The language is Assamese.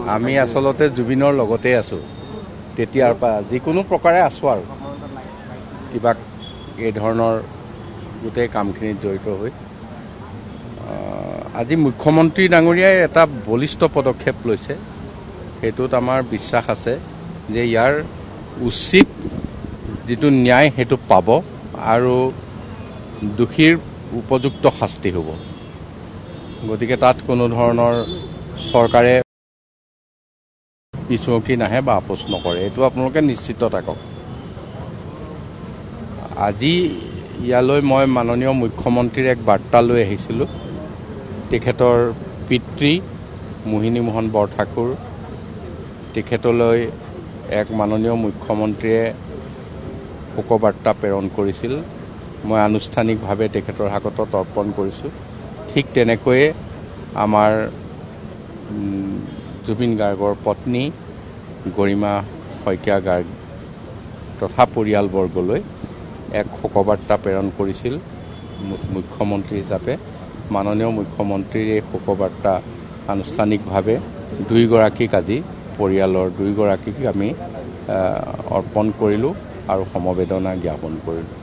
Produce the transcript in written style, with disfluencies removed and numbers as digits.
আমি আসলতে জুবিনৰ লগতে আছো তেতিয়াৰ পৰা যিকোনো প্ৰকাৰে আছো আৰু কিবা এই ধৰণৰ গোটেই কামখিনিত জড়িত হৈ আজি মুখ্যমন্ত্ৰী ডাঙৰীয়াই এটা বলিষ্ঠ পদক্ষেপ লৈছে সেইটোত আমাৰ বিশ্বাস আছে যে ইয়াৰ উচিত যিটো ন্যায় সেইটো পাব আৰু দোষীৰ উপযুক্ত শাস্তি হ'ব গতিকে তাত কোনো ধৰণৰ চৰকাৰে পিছুৱকি নাহে বা আপোচ নকৰে এইটো আপোনালোকে নিশ্চিত থাকক আজি ইয়ালৈ মই মাননীয় মুখ্যমন্ত্ৰীৰ এক বাৰ্তা লৈ আহিছিলোঁ তেখেতৰ পিতৃ মোহিনী মোহন বৰঠাকুৰ তেখেতলৈ এক মাননীয় মুখ্যমন্ত্ৰীয়ে শোকবাৰ্তা প্ৰেৰণ কৰিছিল মই আনুষ্ঠানিকভাৱে তেখেতৰ হাতত অৰ্পণ কৰিছোঁ ঠিক তেনেকৈয়ে আমাৰ জুবিন গাৰ্গৰ পত্নী গৰিমা শইকীয়া গাৰ্গ তথা পৰিয়ালবৰ্গলৈ এক শোকবাৰ্তা প্ৰেৰণ কৰিছিল মুখ্যমন্ত্ৰী হিচাপে মাননীয় মুখ্যমন্ত্ৰীৰ এই শোকবাৰ্তা আনুষ্ঠানিকভাৱে দুয়োগৰাকীক আজি পৰিয়ালৰ দুয়োগৰাকীক আমি অৰ্পণ কৰিলোঁ আৰু সমবেদনা জ্ঞাপন কৰিলোঁ